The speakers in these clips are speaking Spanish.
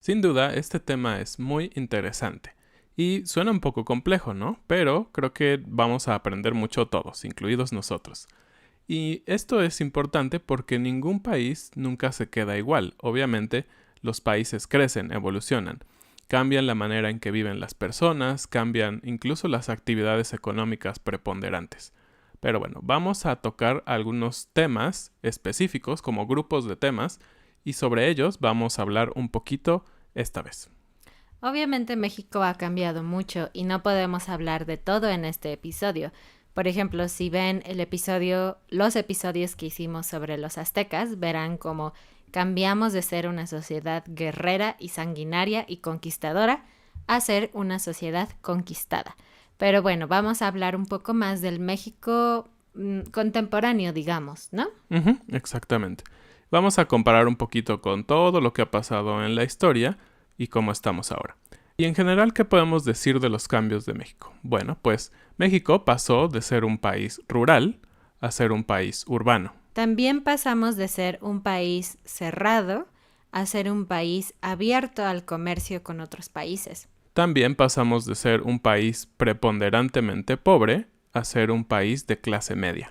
Sin duda, este tema es muy interesante y suena un poco complejo, ¿no? Pero creo que vamos a aprender mucho todos, incluidos nosotros. Y esto es importante porque ningún país nunca se queda igual. Obviamente, los países crecen, evolucionan, cambian la manera en que viven las personas, cambian incluso las actividades económicas preponderantes. Pero bueno, vamos a tocar algunos temas específicos como grupos de temas y sobre ellos vamos a hablar un poquito esta vez. Obviamente México ha cambiado mucho y no podemos hablar de todo en este episodio. Por ejemplo, si ven los episodios que hicimos sobre los aztecas, verán cómo cambiamos de ser una sociedad guerrera y sanguinaria y conquistadora a ser una sociedad conquistada. Pero bueno, vamos a hablar un poco más del México contemporáneo, digamos, ¿no? Exactamente. Vamos a comparar un poquito con todo lo que ha pasado en la historia y cómo estamos ahora. Y en general, ¿qué podemos decir de los cambios de México? Bueno, pues México pasó de ser un país rural a ser un país urbano. También pasamos de ser un país cerrado a ser un país abierto al comercio con otros países. También pasamos de ser un país preponderantemente pobre a ser un país de clase media.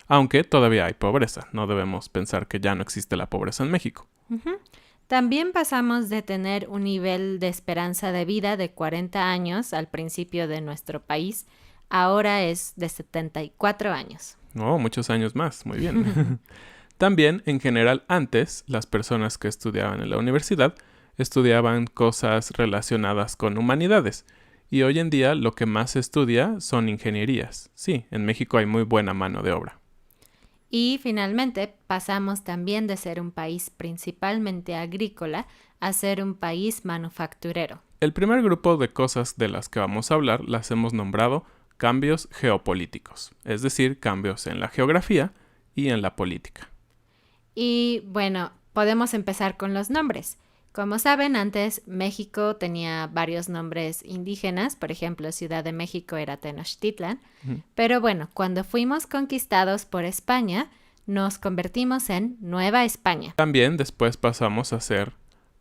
Aunque todavía hay pobreza, no debemos pensar que ya no existe la pobreza en México. Ujú. También pasamos de tener un nivel de esperanza de vida de 40 años al principio de nuestro país, ahora es de 74 años. Oh, muchos años más, muy bien. También, en general, antes, las personas que estudiaban en la universidad estudiaban cosas relacionadas con humanidades. Y hoy en día lo que más se estudia son ingenierías. Sí, en México hay muy buena mano de obra. Y finalmente pasamos también de ser un país principalmente agrícola a ser un país manufacturero. El primer grupo de cosas de las que vamos a hablar las hemos nombrado cambios geopolíticos, es decir, cambios en la geografía y en la política. Y bueno, podemos empezar con los nombres. Como saben, antes México tenía varios nombres indígenas, por ejemplo, Ciudad de México era Tenochtitlan, pero bueno, cuando fuimos conquistados por España, nos convertimos en Nueva España. También después pasamos a ser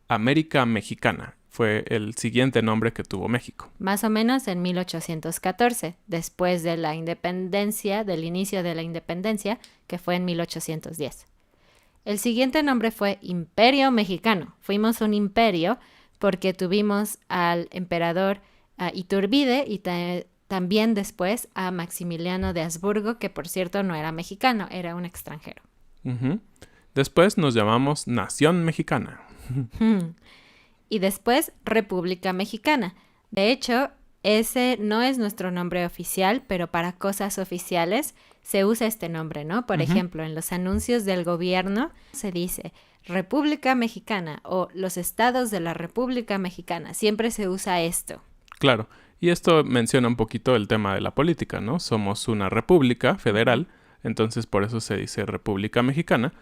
América Mexicana, fue el siguiente nombre que tuvo México. Más o menos en 1814, después de la independencia, del inicio de la independencia, que fue en 1810. El siguiente nombre fue Imperio Mexicano. Fuimos un imperio porque tuvimos al emperador Iturbide y también después a Maximiliano de Habsburgo, que por cierto no era mexicano, era un extranjero. Ujú. Después nos llamamos Nación Mexicana. Y después República Mexicana. De hecho, ese no es nuestro nombre oficial, pero para cosas oficiales se usa este nombre, ¿no? Por ejemplo, en los anuncios del gobierno se dice República Mexicana o los estados de la República Mexicana. Siempre se usa esto. Claro, y esto menciona un poquito el tema de la política, ¿no? Somos una república federal, entonces por eso se dice República Mexicana,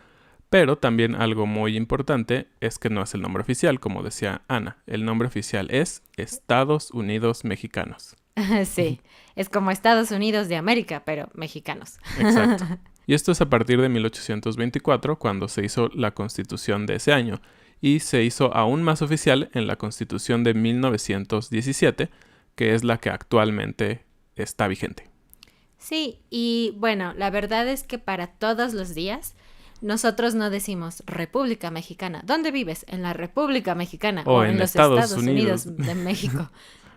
pero también algo muy importante es que no es el nombre oficial, como decía Ana. El nombre oficial es Estados Unidos Mexicanos. Sí, es como Estados Unidos de América, pero mexicanos. Exacto. Y esto es a partir de 1824, cuando se hizo la Constitución de ese año, y se hizo aún más oficial en la Constitución de 1917, que es la que actualmente está vigente. Sí, y bueno, la verdad es que para todos los días nosotros no decimos República Mexicana. ¿Dónde vives? En la República Mexicana O en en los Estados Estados Unidos Unidos de México.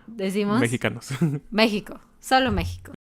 Decimos mexicanos. México, solo México.